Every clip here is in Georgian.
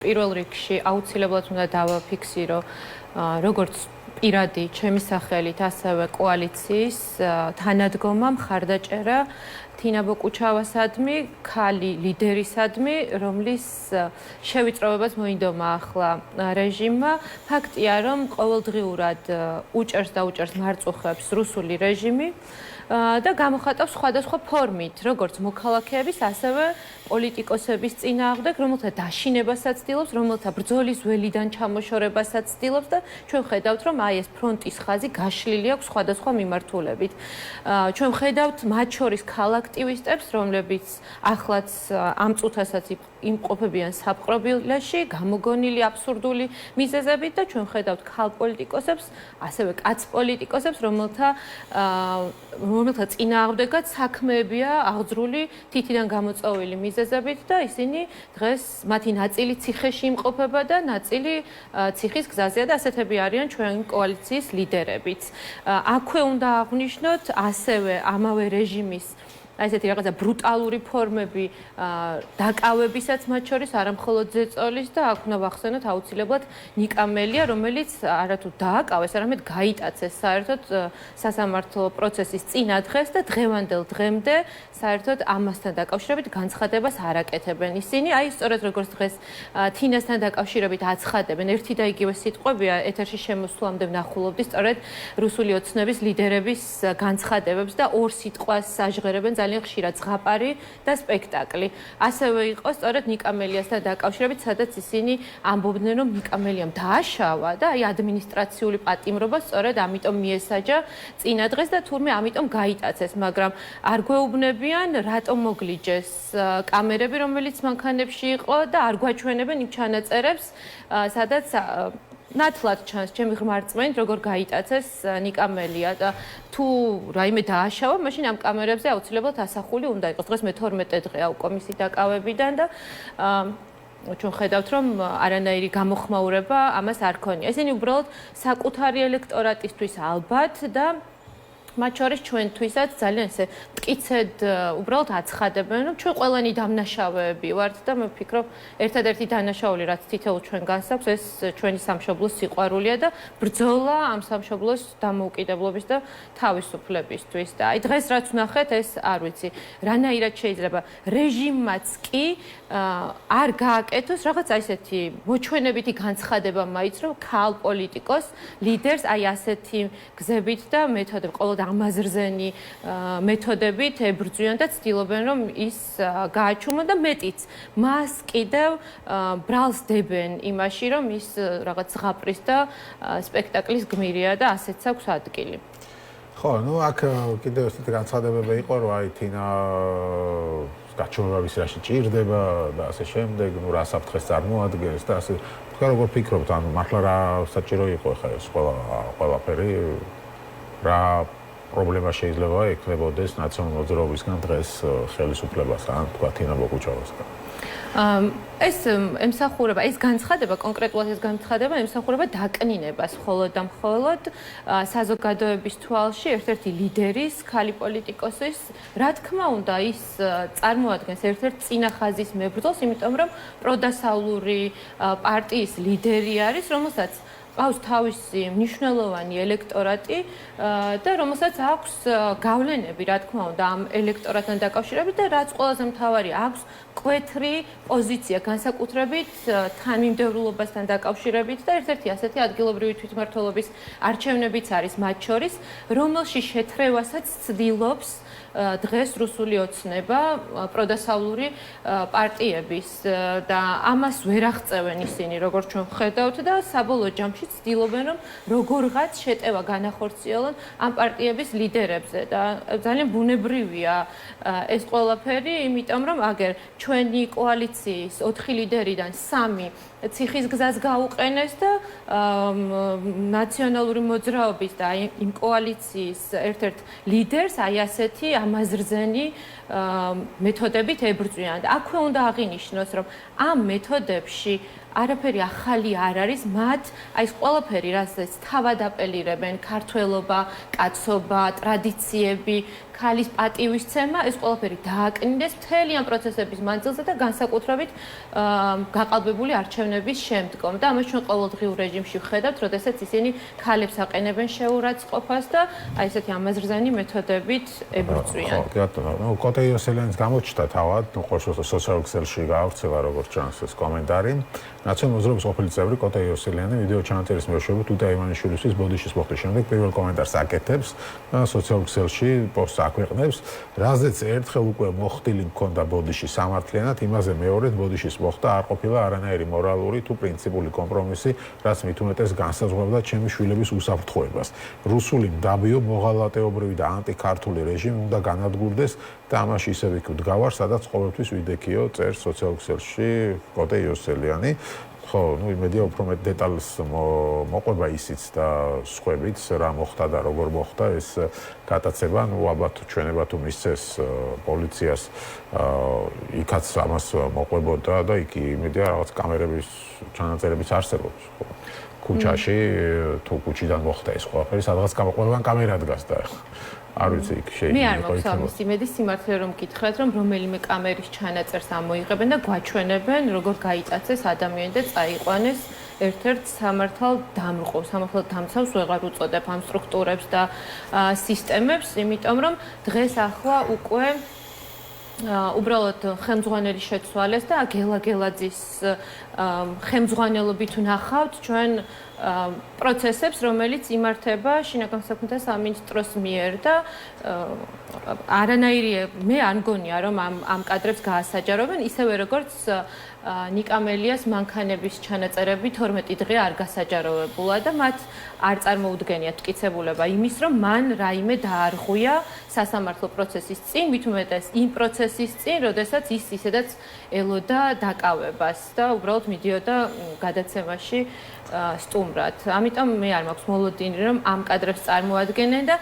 პირველ რიგში აუცილებლად უნდა დავაფიქსირო როგორც პირადი ჩემი სახელით, ასევე კოალიციის თანადგომა, მხარდაჭერა თინა ბოკუჩავასადმი, ქალი ლიდერისადმი, რომლის შევიწროვებას მოინდომა ახლა რეჟიმმა. ფაქტია, რომ ყოველდღიურად უჭერს და უჭერს მარწუხებს რუსული რეჟიმი და გამოხატავს სხვადასხვა ფორმით, როგორც მოქალაქეების, ასევე პოლიტიკოსების წინააღმდეგ, რომელთა დაშინებასაც ცდილობს, რომელთა ბრძოლის ველიდან ჩამოშორებასაც ცდილობს და ჩვენ ხედავთ, რომ აი ეს ფრონტის ხაზი გაშლილი აქვს სხვადასხვა მიმართულებით. ჩვენ ხედავთ მათ შორის ქალ აქტივისტებს, რომლებიც ახლაც ამ წუთასაც იმყოფებიან საპყრობილეში, გამოგონილი აბსურდული მიზეზებით და ჩვენ ხედავთ ქალ პოლიტიკოსებს, ასევე კაც პოლიტიკოსებს, რომელთა წინააღმდეგაც საქმეებია აღძრული თითიდან გამოწვეული მიზეზებით და ისინი დღეს მათი ნაწილი ციხეში იმყოფება და ნაწილი ციხის გზაზეა და ასეთები არიან ჩვენი კოალიციის ლიდერებიც. აქვე უნდა აღვნიშნოთ ასევე ამავე რეჟიმის ესეთი რაღაცა ბრუტალური ფორმები დაკავებისაც მათ შორის არამხოლოდ ზეწოლის და აქ უნდა ვახსენოთ აუცილებლად ნიკამელია, რომელიც არათუ დააკავეს, არამედ გაიტაცეს საერთოდ სასამართლო პროცესის წინა დღეს და დღევანდელ დღემდე საერთოდ ამასთან დაკავშირებით განცხადებას არ აკეთებენ. ისინი აი სწორედ როგორც დღეს თინასთან დაკავშირებით აცხადებენ, ერთი და იგივე სიტყვებია ეთერში შემოსვლამდე ვნახულობდი სწორედ რუსული ოცნების ლიდერების განცხადებებს და ორ სიტყვას საჟღერებენ ძალიან ხშირად ზღაპარი და სპექტაკლი. ასევე იყო სწორედ ნიკამელიასთან დაკავშირებით, სადაც ისინი ამბობდნენ, რომ ნიკამელიამ დააშავა და აი ადმინისტრაციული პატიმრობა სწორედ ამიტომ მიესაჯა წინა დღეს და თურმე ამიტომ გაიტაცეს, მაგრამ არ გვეუბნებიან, რატომ მოგლიჯეს კამერები, რომელიც მანქანებში იყო და არ გვაჩვენებენ იმ ჩანაწერებს, სადაც ნათლად ჩანს ჩემი ღმერთწმენით, როგორ გაიტაცეს ნიკამელია და თუ რაიმე დააშავა, მაშინ ამ კამერებზე აუცილებლად ასახული უნდა იყოს. დღეს მე-12 დღეა უკომისი დაკავებიდან და ჩვენ ხედავთ, რომ არანაირი გამოხმაურება ამას არ ქონია. ისინი უბრალოდ საკუთარი ელექტორატისთვის ალბათ და მათ შორის ჩვენთვისაც ძალიან ესე მტკიცედ უბრალოდ აცხადებენ, რომ ჩვენ ყველანი დამნაშავეები ვართ და მე ვფიქრობ, ერთადერთი დანაშაული, რაც თითოეულ ჩვენგანს აქვს, ეს ჩვენი სამშობლოს სიყვარულია და ბრძოლა ამ სამშობლოს დამოუკიდებლობის და თავისუფლებისთვის. და აი დღეს რაც ვნახეთ, ეს არ ვიცი, რანაირად შეიძლება რეჟიმმაც კი არ გააკეთოს რაღაცა ისეთი მოჩვენებითი განცხადება მაინც, რომ ქალ პოლიტიკოს ლიდერს აი ასეთი გზებით და მეთოდებით ყოველდღიურად ამაზრზენი მეთოდებით ებრძვიან და ცდილობენ, რომ ის გააჩუმონ და მეტიც მას კიდევ ბრალს დებენ იმაში, რომ ის რაღაც ზღაპრის და სპექტაკლის გმირია და ასეც აქვს ადგილი. ხო, ნუ აქ კიდევ ესეთი განცხადებები იყო, რომ აი თინა გაჩვენება ვის რაში ჭირდება და ასე შემდეგ, ნუ რა საფრთხეს წარმოადგენს და ასე. თქვენ როგორ ფიქრობთ, ანუ მართლა რა საჭირო იყო ხა ეს ყველაფერი რა პრობლემა შეიძლება ექნებოდეს ნაციონალურ მოძრაობისგან დღეს ხელისუფლებას ან თქვა თინა ბოკუჩავასთან. ეს ემსახურება, ეს განცხადება, კონკრეტულად ეს განცხადება ემსახურება დაკნინებას მხოლოდ და მხოლოდ საზოგადოების თვალში ერთ-ერთი ლიდერის, ქალი პოლიტიკოსის, რა თქმა უნდა, ის წარმოადგენს ერთ-ერთ წინახაზის მებრძოლს, იმიტომ რომ პროდასავლური პარტიის ლიდერი არის, რომელსაც ყავს თავისი მნიშვნელოვანი ელექტორატი და რომელსაც აქვს გავლენები, რა თქმა უნდა, ამ ელექტორატთან დაკავშირებით და რაც ყველაზე მთავარია, აქვს მკვეთრი პოზიცია, განსაკუთრებით თანმიმდევრულობასთან დაკავშირებით და ერთ-ერთი ასეთი ადგილობრივი თვითმმართველობის არჩევნებიც არის მათ შორის, რომელში შეთრევასაც ცდილობს დღეს რუსული ოცნება პროდასავლური პარტიების და ამას ვერ აღწევენ ისინი, როგორც ჩვენ ხედავთ და საბოლოო ჯამში ცდილობენ, რომ როგორღაც შეტევა განახორციელონ ამ პარტიების ლიდერებზე და ძალიან ბუნებრივია ეს ყველაფერი, იმიტომ რომ აგერ ჩვენი კოალიციის 4 ლიდერიდან 3 ციხის გზას გაუყენეს და ნაციონალური მოძრაობის და იმ კოალიციის ერთ-ერთ ლიდერს აი ასეთი ამაზრზენი მეთოდებით ებრძვიან. აქვე უნდა აღინიშნოს, რომ ამ მეთოდებში არაფერი ახალი არ არის, მათ აი ეს ყველაფერი, რასაც თავად აპელირებენ, ქართველობა, კაცობა, ტრადიციები, ქალის პატივისცემა ეს ყველაფერი დააკნინდეს მთელი ამ პროცესების მანძილზე და განსაკუთრებით გაყალბებული არჩევნების შემდგომ და ამას ჩვენ ყოველდღიურ რეჟიმში ვხედავთ, როდესაც ისინი ქალებს აყენებენ შეურაცხყოფას და აი ესეთი ამაზრზანი მეთოდებით ებრძვიან. ხო, ბატონო, კოტე იოსელიანის გამოჩნდა თავად, სოციალურ ქსელში გაავრცელა როგორც ჩანს ეს კომენტარი. ნაციონალური მოძრაობის ყოფილი წევრი კოტე იოსელიანი ვიდეო ჩანაწერის მეშვეობით უტა ივანიშვილისთვის ბოდიშის მოხდის შემდეგ პირველ კომენტარს აკეთებს და სოციალურ ქსელში პოსტს აქვეყნებს, რაზეც ერთხელ უკვე მოხდილი მქონდა ბოდიში სამართლიანად, იმაზე მეორედ ბოდიშის მოხდა არ ყოფილა არანაირი მორალური თუ პრინციპული კომპრომისი, რაც მით უმეტეს განსაზღვრავდა ჩემი შვილების უსაფრთხოებას. რუსული მდაბიო მოღალატეობრივი და ანტიქართული რეჟიმი უნდა განადგურდეს და ამაში ისევ იქ ვდგავარ, სადაც ყოველთვის ვიდექიო, წერს სოციალურ ქსელში კოტე იოსელიანი. ხო, იმედია უფრო მეტ დეტალს მოყვება ისიც და სხვაებიც რა მოხდა და როგორ მოხდა ეს გატაცება, ალბათ ჩვენება თუ მისცეს პოლიციას იქაც ამას მოყვებოდა და იქ იმედია რაღაც კამერების ჩანაწერებიც არსებობს. ქუჩაში თუ ქუჩიდან მოხდა ეს ყველაფერი, სადღაც ყველგან კამერა დგას და არ ვიცი იქ შეიძლება. მე არ მაქვს ამის იმედი, სიმართლე რომ გითხრათ, რომ რომელიმე კამერის ჩანაწერს ამოიღებენ და გვაჩვენებენ, როგორ გაიტაცეს ადამიანი და წაიყვანეს ერთ-ერთ სამართალ დამცავს ვეღარ უწოდებ ამ სტრუქტურებს და სისტემებს, იმიტომ რომ დღეს ახლა უკვე უბრალოდ ხელმძღვანელი შეცვალეს და გელაგელაძის ხელმძღვანელობით ვნახავთ ჩვენ პროცესებს, რომელიც იმართება შინაგან საქმეთა სამინისტროს მიერ და არანაირი მე არ მგონია რომ ამ კადრებს გაასაჯაროებენ, ისევე როგორც ნიკამელიას მანქანების ჩანაწერები 12 დღე არ გასაჯაროვებულა და მათ არ წარმოუდგენიათ მტკიცებულება იმის, რომ მან რაიმე დაარღვია სასამართლო პროცესის წინ, მით უმეტეს იმ პროცესის წინ, როდესაც ის ისედაც ელოდა დაკავებას და უბრალოდ მიდიოდა გადაცემაში სტუმრად. ამიტომ მე არ მაქვს მოლოდინი, რომ ამ კადრებს წარმოადგენენ და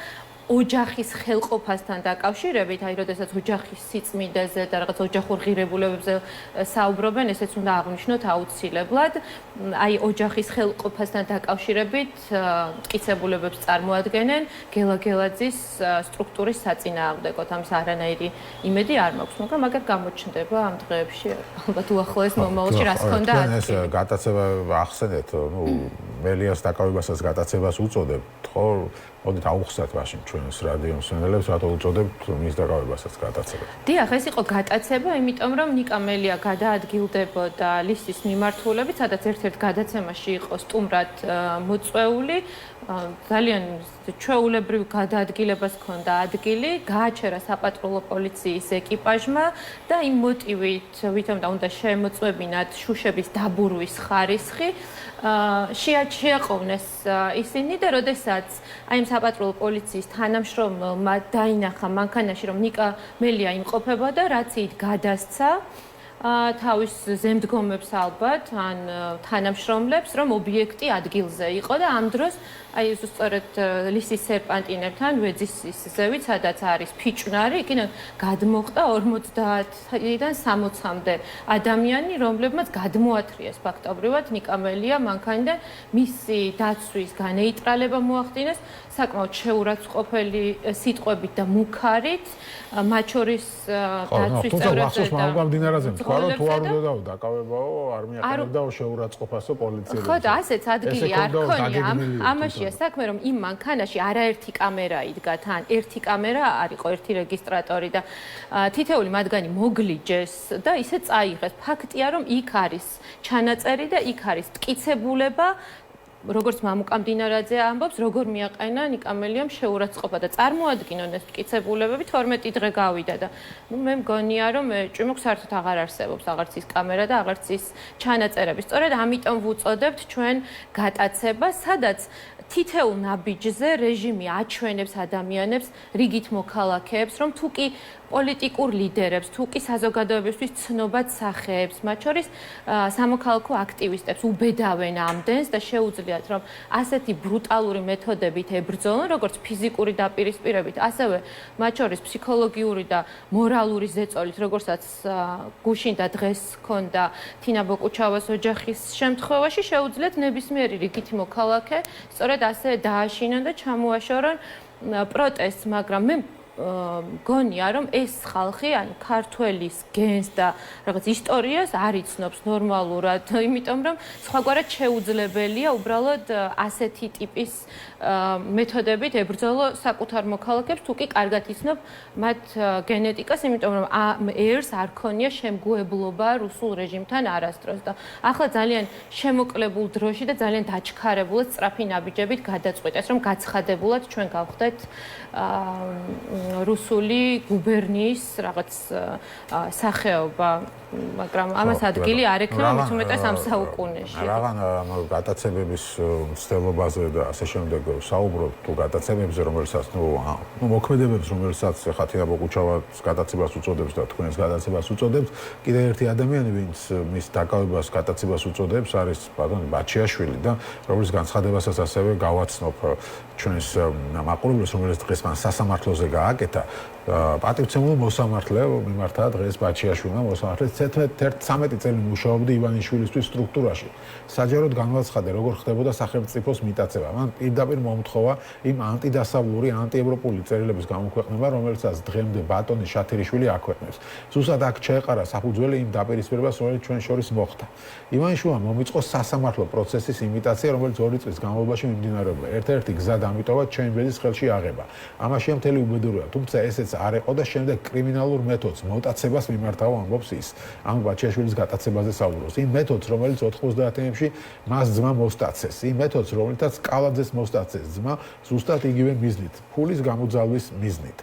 ოჯახის ხელყოფასთან დაკავშირებით, აი როდესაც ოჯახის სიწმინდეზე და რაღაც ოჯახურ ღირებულებებზე საუბრობენ, ესეც უნდა აღვნიშნოთ აუცილებლად. აი ოჯახის ხელყოფასთან დაკავშირებით მტკიცებულებებს წარმოადგენენ გელაგელაძის სტრუქტურის საწინააღმდეგოდ. ამის არანაირი იმედი არ მაქვს, მაგრამ მაგერ გამოჩნდება ამ დღეებში, ალბათ უახლოეს მომავალში რას ქონდა ადგილი. ეს გატაცება ახსენეთ, მელიას დაკავებასაც გატაცებას უწოდებთ, ხო? მოდით აუხსნათ მაშინ ჩვენს რადიო მსმენელებს, რატო უწოდებთ მის დაკავებასაც გატაცებას. დიახ, ეს იყო გატაცება, იმიტომ რომ ნიკამელია გადაადგილდებოდა ლისის მიმართულებით, სადაც ერთ-ერთ გადაცემაში იყო სტუმრად მოწვეული. ძალიან ჩვეულებრივ გადაადგილებას ჰქონდა ადგილი, გააჩერა საპატრულო პოლიციის ეკიპაჟმა და იმ მოტივით, ვითომ და უნდა შემოწმებინათ შუშების დაბურვის ხარისხი, შეაყოვნეს ისინი და როდესაც აი ამ საპატრულო პოლიციის თანამშრომელმა დაინახა მანქანაში, რომ ნიკამელია იმყოფებოდა, რაც იქ გადასცა თავის ზემდგომებს ალბათ ან თანამშრომლებს, რომ ობიექტი ადგილზე იყო და ამ დროს აი ზუსტად ლისის სერპანტინებთან ვეძის ზევით, სადაც არის ფიჭვნარი, იქიდან გადმოხდა 50-დან 60-მდე ადამიანი, რომლებმაც გადმოათრიეს ფაქტობრივად ნიკამელია მანქანიდან, მისი დაცვის განეიტრალება მოახდინეს, საკმაოდ შეურაცხყოფელი სიტყვებით და მუქარით, მათ შორის დაცვის წევრებზე და მდინარაზე თქვა, რომ თუ არ უნდა დაკავებაო, არ მიაყენებდაო შეურაცხყოფასო პოლიციელებს. ხო და ასეც ადგილი არ ქონია ამაშია საქმე, რომ იმ მანქანაში არაერთი კამერა იდგა თან, ერთი კამერა არ იყო, ერთი რეგისტრატორი და თითეული მათგანი მოგლიჯეს და ისე წაიღეს. ფაქტია, რომ იქ არის ჩანაწერი და იქ არის მტკიცებულება, როგორც მამუკა მდინარაძე ამბობს, როგორ მიაყენა ნიკამელიამ შეურაცხყოფა და წარმოადგინონ ეს მტკიცებულებები 12 დღე გავიდა და მე მგონია, რომ ჭუმუქ საერთოდ აღარ არსებობს აღარც ის კამერა და აღარც ის ჩანაწერები. სწორედ ამიტომ ვუწოდებთ ჩვენ გატაცებას, სადაც თითეულ ნაბიჯზე რეჟიმი აჩვენებს ადამიანებს, რიგით მოქალაქეებს, რომ თუ კი პოლიტიკურ ლიდერებს, თუ კი საზოგადოებისთვის ცნობად სახეებს, მათ შორის სამოქალაქო აქტივისტებს უბედავენ ამდენს და შეუძლიათ, რომ ასეთი ბრუტალური მეთოდებით ებრძოლონ, როგორც ფიზიკური დაპირისპირებით, ასევე მათ შორის ფსიქოლოგიური და მორალური ზეწოლით, როგორცაც გუშინ და დღეს ჰქონდა თინა ბოკუჩავას ოჯახის შემთხვევაში, შეუძლიათ ნებისმიერი რიგითი მოქალაქე სწორედ ასე დააშინონ და ჩამოაშორონ პროტესტს, მაგრამ მე გონია რომ ეს ხალხი ან ქართველის გენს და რაღაც ისტორიას არ იცნობს ნორმალურად, იმიტომ რომ სხვაგვარად შეუძლებელია უბრალოდ ასეთი ტიპის მეთოდებით ებრძოლო საკუთარ მოქალაქეებს, თუ კი კარგად იცნობ მათ გენეტიკას, იმიტომ რომ ერს არ ქონია შემგუებლობა რუსულ რეჟიმთან არასდროს და ახლა ძალიან შემოკლებულ დროში და ძალიან დაჩქარებულად სწრაფი ნაბიჯებით გადაწყვიტეს, რომ გაცხადებულად ჩვენ გავხდეთ რუსული გუბერნიის რაღაც სახეობა, მაგრამ ამას ადგილი არ ექნება მით უმეტეს ამ საუკუნეში. რაღაც გატაცებების მცდელობაზე და ასე შემდეგ საუბრობ თუ გატაცებებზე, რომელსაც მოქმედებებს, რომელსაც ხათინა ბოկუჩავას გატაცებას უწოდებს და თქვენს გატაცებას უწოდებს, კიდევ ერთი ადამიანი, ვინც მის დაკავებას გატაცებას უწოდებს, არის ბატონი ბაჩიაშვილი და რომლის განცხადებასაც ასევე გავაცნობ ჩვენს მაყურებელს, რომელიც დღეს მან სასამართლოზე გააკეთა პატივცემულ მოსამართლე მიმართა დღეს ბაჩიაშვილმა მოსამართლეს 13 წელი მუშაობდა ივანიშვილისთვის სტრუქტურაში. საჯაროდ განაცხადა, როგორ ხდებოდა სახელმწიფოს მიტაცება. მან პირდაპირ მომთხოვა იმ ანტიდასავლური, ანტიევროპული წერილების გამოქვეყნება, რომელსაც დღემდე ბატონი შათირიშვილი აქვეყნებს. ზუსტად აქ ჩაეყარა საფუძველი იმ დაპირისპირებას, რომელიც ჩვენ შორის მოხდა. ივანიშვილმა მომიწყო სასამართლო პროცესის იმიტაცია, რომელიც 2 წლის განმავლობაში მიმდინარეობდა. ერთ-ერთი გზა დამიტოვა ჩემბერის ხელში აღება. ამაშია მთელი უბედურება, თუმცა ესეც არ ეყო და შემდეგ კრიმინალურ მეთოდს მოტაცებას მიმართავ ამბობს ის. ამ ბაჩიაშვილის გატაცებაზე საუბრობს. იმ მეთოდს, რომელიც 90-იანებში მას ძმა მოსტაცეს. იმ მეთოდს, რომელთაც კალაძეს მოსტაცეს ძმა ზუსტად იგივე მიზნით, ფულის გამოძალვის მიზნით.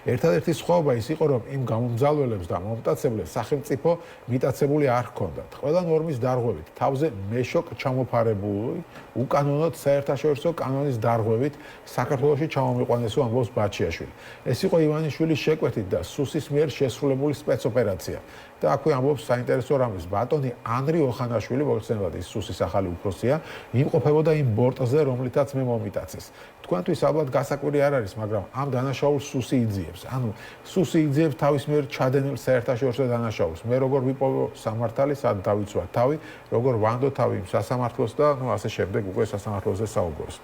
ერთადერთი სხვაობა ის იყო, რომ იმ გამომძალველებს და მომტაცებლებს სახელმწიფო მიტაცებული არ ჰქონდათ. ყველა ნორმის დარღვევით, თავზე მეშოკ ჩამოფარებული, უკანონოდ საერთაშორისო კანონის დარღვევით საქართველოში ჩამომიყვანესო ამბობს ბაჩიაშვილი. ეს იყო ივანიშვილის შეკვეთით და სუსის მიერ შესრულებული სპეცოპერაცია. და აქვე ამბობს საინტერესო რამის, ბატონი ანრი ოხანაშვილი, მოგხსენებათ ის სუსის ახალი უფროსია, იმყოფებოდა იმ ბორტზე, რომლითაც მე მომიტაცეს. თქვენთვის ალბათ გასაკვირი არ არის, მაგრამ ამ დანაშაულს სუსი იძიებს. ანუ სუსი იძიებს თავის მიერ ჩადენილ საერთაშორისო დანაშაულს. მე როგორ ვიპოვო სამართალი, სად დავიცვა თავი, როგორ ვანდო თავი იმ სასამართლოს და ასე შემდეგ უკვე სასამართლოზე საუბრობს.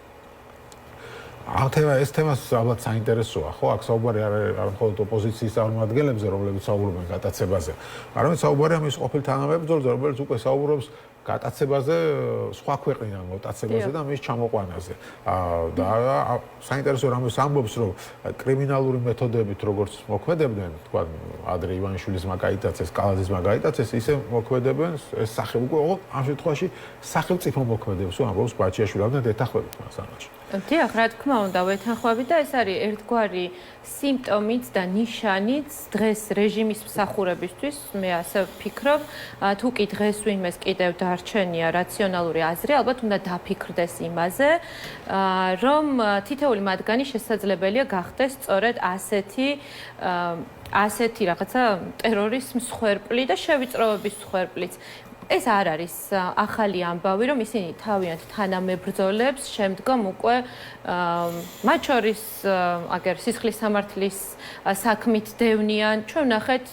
ეს თემას ალბათ საინტერესოა, ხო? აქ საუბარი არ მხოლოდ ოპოზიციის წარმომადგენლებზე, რომლებიც საუბრობენ გატაცებაზე, არამედ საუბარია მის ყოფილ თანამებრძოლზე, რომელიც უკვე საუბრობს გატაცებაზე, სხვა ქვეყნიდან მოტაცებაზე და მის ჩამოყვანაზე. და საინტერესო რამის ამბობს, რომ კრიმინალური მეთოდებით როგორც მოქმედებდნენ, თქვა ადრე ივანიშვილის მაგაიტაცეს, კალაძის მაგაიტაცეს, ისე მოქმედებენ ეს უკვე ამ შემთხვევაში სახელმწიფო მოქმედებს, ამბობს ბაჩიაშვილი, და ეთანხმებით მას ამაში. დიახ, რა თქმა უნდა, ვეთანხმებით და ეს არის ერთგვარი სიმპტომიც და ნიშანიც დღეს რეჟიმის მსახურებისთვის, მე ასე ვფიქრობ, თუ კი დღეს ვინმეს კიდევ დარჩენია რაციონალური აზრი, ალბათ უნდა დაფიქრდეს იმაზე, რომ თითოეული მათგანი შესაძლებელია გახდეს სწორედ ასეთი რაღაცა ტერორის მსხვერპლი და შევიწროების მსხვერპლიც. ეს არ არის ახალი ამბავი, რომ ისინი თავიანთ თანამებრძოლებს შემდგომ უკვე მათ შორის აგერ სისხლის სამართლის საქმით დევნიან. ჩვენ ვნახეთ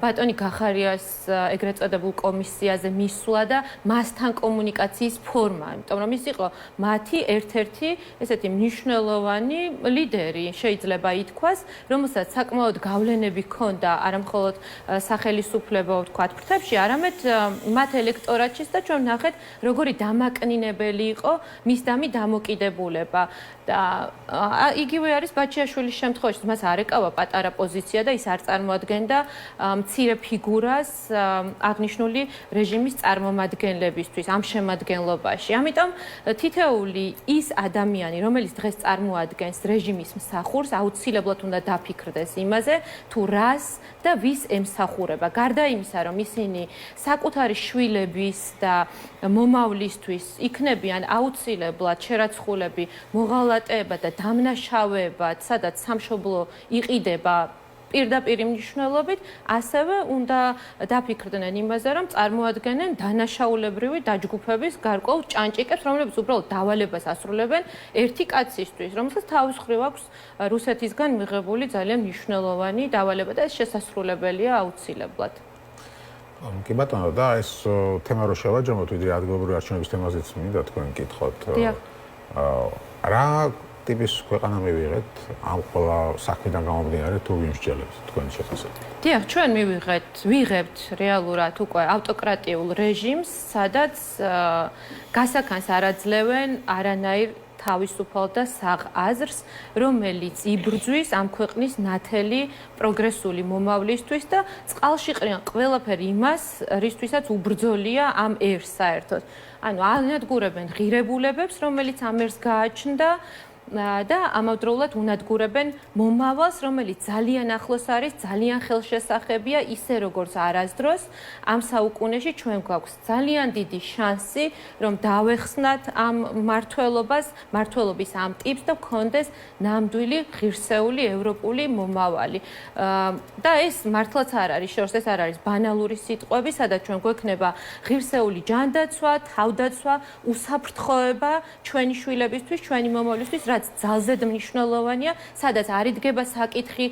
ბატონი გახარიას ეგრეთ წოდებულ კომისიაზე მისვლა და მასთან კომუნიკაციის ფორმა, იმიტომ რომ ის იყო მათი ერთ-ერთი ესეთი მნიშვნელოვანი ლიდერი, შეიძლება ითქვას, რომელსაც საკმაოდ გავლენები ჰქონდა არა მხოლოდ სახელისუფლებო ვთქვათ ფრთებში, არამედ მათ ელექტორატშიც და ჩვენ ვნახეთ, როგორი დამაკნინებელი იყო მისდამი დამოკიდებულება. და იგივე არის ბაჩიაშვილის შემთხვევაში, მას არ ეკავა პატარა პოზიცია და ის არ წარმოადგენდა მცირე ფიგურას აღნიშნული რეჟიმის წარმომადგენლებისთვის ამ შემადგენლობაში. ამიტომ თითოეული ის ადამიანი, რომელიც დღეს წარმოადგენს რეჟიმის მსახურს, აუცილებლად უნდა დაფიქრდეს იმაზე, თუ რას და ვის ემსახურება. გარდა იმისა, რომ ისინი საკუთარი შვილების და მომავლისთვის იქნებიან აუცილებლად შერაცხულები მოღალატეებად და დამნაშავეებად, სადაც სამშობლო იყიდება პირდაპირ მნიშვნელობით, ასევე უნდა დაფიქრდნენ იმაზე, რომ წარმოადგენენ დანაშაულებრივი დაჯგუფების გარკვეულ ჭანჭიკებს, რომლებიც უბრალოდ დავალებას ასრულებენ ერთი კაცისთვის, რომელსაც თავის მხრივ აქვს რუსეთისგან მიღებული ძალიან მნიშვნელოვანი დავალება და ეს შესასრულებელია აუცილებლად. კი ბატონო, და ეს თემა რო შევაჯამოთ, ვიდრე ადგილობრივი არჩევნების თემაზეც მინდა თქვენ გითხოთ. რა ტიპის ქვეყანა მივიღეთ ამ ყველა საქმიდან გამომდინარე თუ ვიმსჯელებს თქვენი შეფასებით? დიახ, ჩვენ ვიღებთ რეალურად უკვე ავტოკრატიულ რეჟიმს, სადაც გასაქანს არ აძლევენ არანაირ თავისუფალ და საღ აზრს, რომელიც იბრძვის ამ ქვეყნის ნათელი პროგრესული მომავლისთვის და წყალში ყრიან ყველაფერი იმას, რისთვისაც უბრძოლია ამ ერს საერთოდ. ანუ ანადგურებენ ღირებულებებს, რომელიც ამ ერს გააჩნდა და ამავდროულად უნადგურებენ მომავალს, რომელიც ძალიან ახლოს არის, ძალიან ხელშესახებია, ისე როგორც არასდროს ამ საუკუნეში ჩვენ გვაქვს ძალიან დიდი შანსი, რომ დავეხსნათ ამ მართლობის ამ ტიპს და გქონდეს ნამდვილი ღირსეული ევროპული მომავალი. და ეს მართლაც არ არის შორს, ეს არ არის ბანალური სიტყვები, სადაც ჩვენ გვექნება ღირსეული ჯანდაცვა, თავდაცვა, უსაფრთხოება ჩვენი შვილებისთვის, ჩვენი მომავლისთვის, რაც ძალზედ მნიშვნელოვანია, სადაც არ იდგება საკითხი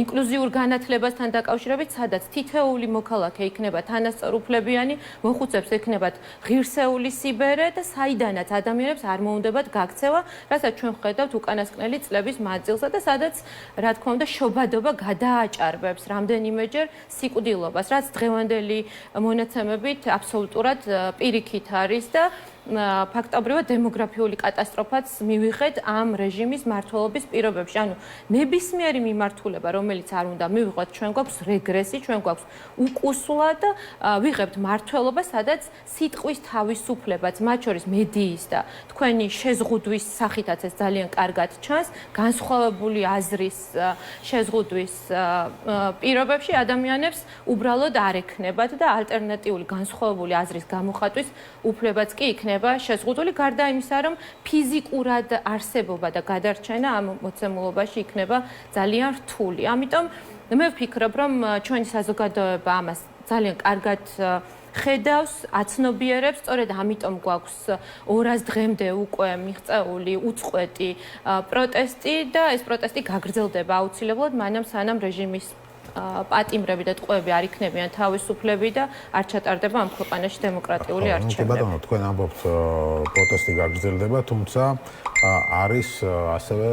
ინკლუზიურ განათლებასთან დაკავშირებით, სადაც თითოეული მოქალაქე იქნება თანასწორუფლებიანი, მოხუცებს ექნებათ ღირსეული სიბერე და საიდანაც ადამიანებს არ მოუნდებათ გაქცევა, რასაც ჩვენ ვხედავთ უკანასკნელი წლების მანძილზე და სადაც, რა თქმა უნდა, შობადობა გადააჭარბებს რამდენიმეჯერ სიკვდილობას, რაც დღევანდელი მონაცემებით აბსოლუტურად პირიქით არის და ფაქტობრივად დემოგრაფიული კატასტროფაც მივიღეთ ამ რეჟიმის მმართველობის პირობებში. ანუ ნებისმიერი მიმართულება, რომელიც არ უნდა მივიღოთ, ჩვენ გვაქვს რეგრესი, ჩვენ გვაქვს უკუსლა და ვიღებთ მმართველობა, სადაც სიტყვის თავისუფლებაც, მათ შორის მედიის და თქვენი შეზღუდვის სახითაც ეს ძალიან კარგად ჩანს, განსხვავებული აზრის შეზღუდვის პირობებში ადამიანებს უბრალოდ არ ექნებათ და ალტერნატიული განსხვავებული აზრის გამოხატვის უფლებაც კი იქნება შეზღუდული, გარდა იმისა, რომ ფიზიკურად არსებობა და გადარჩენა ამ მოცემულობაში იქნება ძალიან რთული. ამიტომ მე ვფიქრობ, რომ ჩვენი საზოგადოება ამას ძალიან კარგად ხედავს, აცნობიერებს, სწორედ ამიტომ გვაქვს 200 დღემდე უკვე მიღწეული უწყვეტი პროტესტი და ეს პროტესტი გაგრძელდება აუცილებლად, მანამ სანამ რეჟიმის პატიმრები და ტყვეები არ იქნებიან თავისუფლები და არ ჩატარდება ამ ქვეყანაში დემოკრატიული არჩევნები. კი ბატონო, თქვენ ამბობთ პროტესტი გაგრძელდება, თუმცა არის ასევე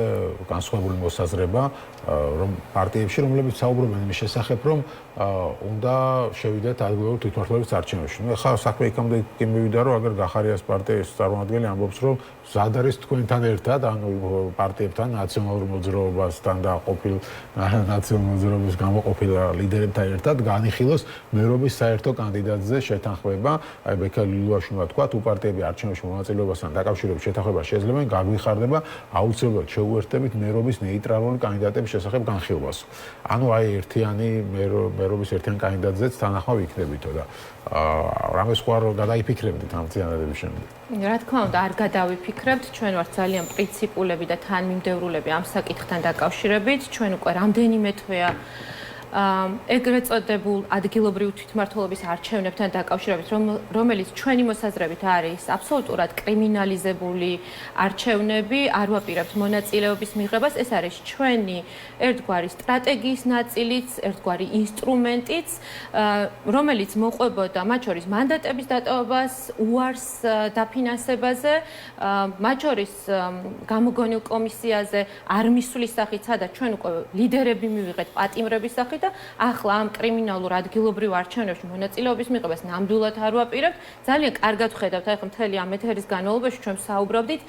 განსხვავებული მოსაზრება, რომ პარტიებში, რომლებიც საუბრობენ იმის შესახებ, რომ უნდა შევიდეთ ადგილობრივ თვითმმართველობის არჩევნებში. ნუ ახლა საქმე იქამდე კი მივიდა, რომ აგერ გახარიას პარტიის წარმომადგენელი ამბობს, რომ ზად არის თქვენთან ერთად, ანუ პარტიებთან, ნაციონალურ მოძრაობასთან და ყოფილ ნაციონალურ მოძრაობის გამოყოფილ ლიდერებთან ერთად განიხილოს მერობის საერთო კანდიდატზე შეთანხმება. აი ბექა ლილუაშვილმა თქვა, თუ პარტიები არჩევნებში მონაწილეობასთან დაკავშირებით შეთანხმება შეძლებენ, გაგვიხარდება აუცილებლად შეუერთდებით მერობის ნეიტრალური კანდიდატების შესახებ განხილვას. ანუ აი ერთიანი მერობის ერთიან კანდიდატზეც თანახმავ იქნებითო და რამე სხვა რო გადაიფიქრებდით ამ წინადადების შემდეგ. რა თქმა უნდა, არ გადავიფიქრებთ, ჩვენ ვართ ძალიან პრინციპულები და თანმიმდევრულები ამ საკითხთან დაკავშირებით. ჩვენ უკვე რამდენიმე თვეა ეგრეთ წოდებულ ადგილობრივ თვითმმართველობის არჩევნებთან დაკავშირებით, რომელიც ჩვენი მოსაზრებით არის აბსოლუტურად კრიმინალიზებული არჩევნები, არ ვაპირებთ მონაწილეობის მიღებას, ეს არის ჩვენი ერთგვარი სტრატეგიის ნაწილიც, ერთგვარი ინსტრუმენტიც, რომელიც მოყვებოდა მათ შორის მანდატების დატოვებას, უარს დაფინანსებაზე, მათ შორის გამოგონილ კომისიაზე არ მისვლის სახით, სადაც ჩვენ უკვე ლიდერები მივიღეთ პატიმრების სახით და ახლა ამ კრიმინალურ ადგილობრივ არჩევნებში მონაწილეობის მიღებას ნამდვილად არ ვაპირებთ. ძალიან კარგად ვხედავთ, აი ხა მთელი ამ ეთერის განმავლობაში ჩვენ საუბრობდით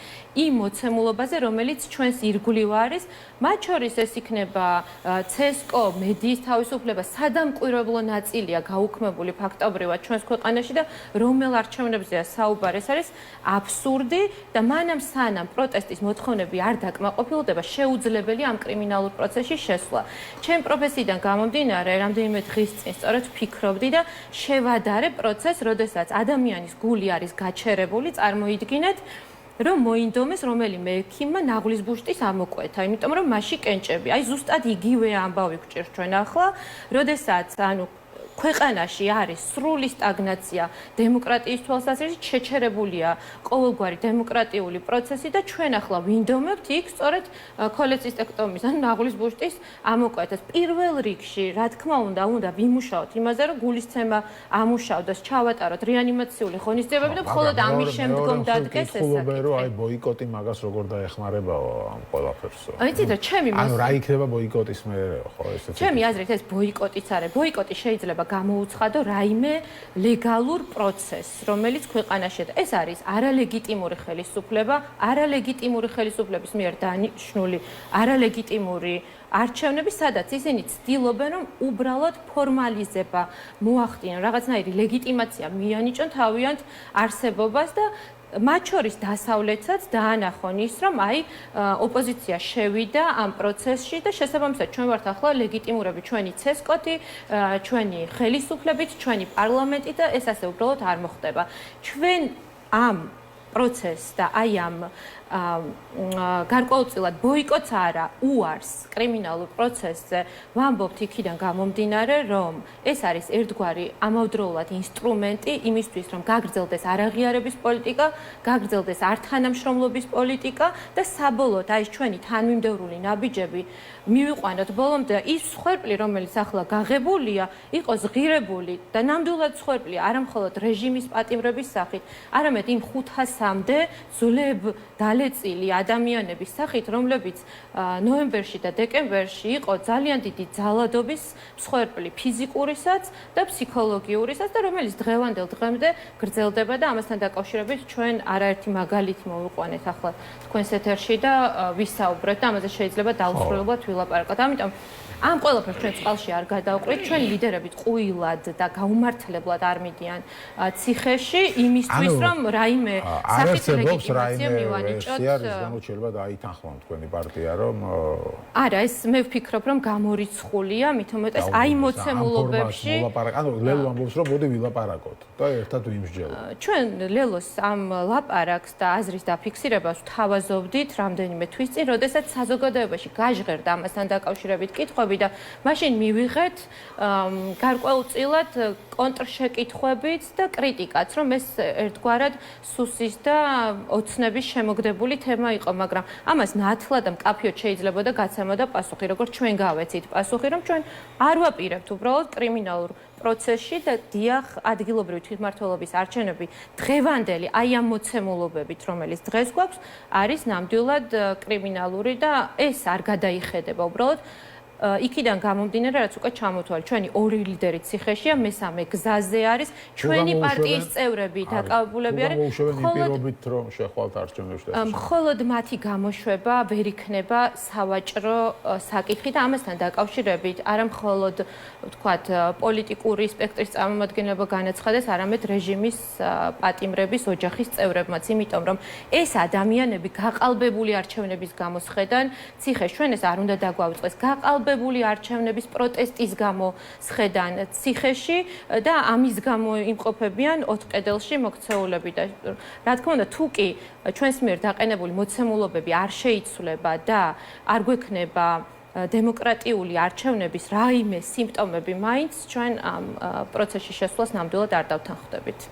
იმ მოცემულობაზე, რომელიც ჩვენს ირგვლივ არის, მათ შორის ეს იქნება CSKO, მედიის თავისუფლება, სადამკვირვებლო ნაწილია გაუქმებული ფაქტობრივად ჩვენს ქვეყანაში და რომელ არჩევნებზეა საუბარი, ეს არის აბსურდი და მანამ სანამ პროტესტის მოთხოვნები არ დაკმაყოფილდება, შეუძლებელი ამ კრიმინალურ პროცესში შესვლა. ჩემ პროფესიიდან გამომდინარე, რამდენიმე დღის წინ სწორედ ვფიქრობდი და შევადარე პროცესს, როდესაც ადამიანის გული არის გაჩერებული, წარმოიდგინეთ, რომ მოინდომეს რომელიმე ექიმმა ნაღლის ბუშტის ამოკვეთა, იმიტომ რომ მასში კენჭები. აი ზუსტად იგივე ამბავი გვჭირს ჩვენ ახლა, როდესაც ანუ ქვეყანაში არის სრული სტაგნაცია დემოკრატიის თვალსაზრისით, შეჩერებულია ყოველგვარი დემოკრატიული პროცესი და ჩვენ ახლა ვინდომებთ იქ სწორედ ქოლეცის ტექტომის ან ნაღლის ბუშტის ამოკვეთას. პირველ რიგში, რა თქმა უნდა ვიმუშაოთ იმაზე, რომ გულისცემა ამუშავდეს, ჩავატაროთ რეანიმაციული ღონისძიებები და მხოლოდ ამის შემდგომ დადგეს ეს საკითხი. რომ აი ბოიკოტი მაგას როგორ დაეხმარებაო ამ ყველაფერს. იცით რა, ანუ რა იქნება ბოიკოტის მერე, ხო, ესეც. ჩემი აზრით ეს ბოიკოტიც არის. ბოიკოტი შეიძლება გამოუცხადო რაიმე ლეგალურ პროცესს, რომელიც ქვეყანაში და ეს არის არალეგიტიმური ხელისუფლება, არალეგიტიმური ხელისუფლების მიერ დანიშნული არალეგიტიმური არჩევნები, სადაც ისინი ცდილობენ, რომ უბრალოდ ფორმალიზება მოახდინონ, რაღაცნაირი ლეგიტიმაცია მიანიჭონ თავიანთ არსებობას და მათ შორის დასავლეთსაც დაანახონ ის, რომ აი ოპოზიცია შევიდა ამ პროცესში და შესაბამისად ჩვენ ვართ ახლა ლეგიტიმურები, ჩვენი ცესკოთი, ჩვენი ხელისუფლებით, ჩვენი პარლამენტი და ეს ასე უბრალოდ არ მოხდება. ჩვენ ამ პროცესს და აი ამ გარკვეულწილად ბოიკოტს არა უარს კრიმინალურ პროცესზე ვამბობთ იქიდან გამომდინარე, რომ ეს არის ერთგვარი ამავდროულად ინსტრუმენტი იმისთვის, რომ გაგრძელდეს არაღიარების პოლიტიკა, გაგრძელდეს ართანამშრომლობის პოლიტიკა და საბოლოოდ აი ჩვენი თანმიმდევრული ნაბიჯები მივიყვანოთ ბოლომდე და ის მსხვერპლი, რომელიც ახლა გაღებულია, იყოს ღირებული და ნამდვილად მსხვერპლი არა მხოლოდ რეჟიმის პატიმრების სახით, არამედ იმ 500-მდე ძვლებ დალეწილი ადამიანების სახით, რომლებიც ნოემბერში და დეკემბერში იყო ძალიან დიდი ძალადობის მსხვერპლი ფიზიკურისაც და ფსიქოლოგიურისაც და რომელიც დღევანდელ დღემდე გრძელდება და ამასთან დაკავშირებით ჩვენ არაერთი მაგალითი მოვიყვანეთ ახლა თქვენს ეთერში და ვისაუბრეთ და ამაზე შეიძლება დაუსრულებლად ვილაპარაკოთ. ამიტომ ამ ყველაფერს ჩვენ წყალში არ გადავყრით, ჩვენ ლიდერები ყუილად და გაუმართლებლად არ მიდიან ციხეში იმისთვის, რომ რაიმე სახით ლეგიტიმაცია მივანიჭოთ. არის გამოჩერება დაითანხმონ თქვენი პარტია, რომ არა, ეს მე ვფიქრობ, რომ გამორიცხულია, მით უმეტეს აი მოცემულობებში. ანუ ლელო ამბობს, რომ მოდი ვილაპარაკოთ და ერთად ვიმსჯელოთ. ჩვენ ლელოს ამ ლაპარაკს და აზრის დაფიქსირებას ვთავაზობდით რამდენიმე თვის წინ, როდესაც საზოგადოებაში გაჟღერდა ამასთან დაკავშირებით კითხვები და მაშინ მივიღეთ გარკვეულწილად კონტრშეკითხვებით და კრიტიკაც, რომ ეს ერთგვარად სუსის და ოცნების შემოგდებული თემა იყო, მაგრამ ამას ნათლად და მკაფიოდ შეიძლებოდა გაცემოდა პასუხი, როგორც ჩვენ გავეცით პასუხი, რომ ჩვენ არ ვაპირებთ უბრალოდ კრიმინალურ პროცესში და დიახ ადგილობრივი თვითმმართველობის არჩევნები დღევანდელი აი ამ მოცემულობებით, რომელიც დღეს გვაქვს, არის ნამდვილად კრიმინალური და ეს არ გადაიხედება უბრალოდ იქიდან გამომდინარე, რაც უკვე ჩამოთვალე, ჩვენი ორი ლიდერი ციხეშია, მესამე გზაზე არის, ჩვენი პარტიის წევრები დაკავებულები არიან. მხოლოდ რომ შეხვალთ არჩევნებში. მხოლოდ მათი გამოშვება ვერ იქნება სავაჭრო საკითხი და ამასთან დაკავშირებით არა მხოლოდ ვთქვათ პოლიტიკური სპექტრის წარმომადგენლობა განაცხადეს, არამედ რეჟიმის პატიმრების ოჯახის წევრებმაც, იმიტომ რომ ეს ადამიანები გაყალბებული არჩევნების გამო სხედან ციხეს, ჩვენ ეს არ უნდა დაგვაუწყდეს. გაყალბებული არჩევნების პროტესტის გამო სხედან ციხეში და ამის გამო იმყოფებიან 4 კედელში მოქცეულები და რა თქმა უნდა თუ კი ჩვენს მიერ დაყენებული მოცემულობები არ შეიცვლება და არ გვექნება დემოკრატიული არჩევნების რაიმე სიმპტომები, მაინც ჩვენ ამ პროცესში შესვლას ნამდვილად არ დავთანხმდებით.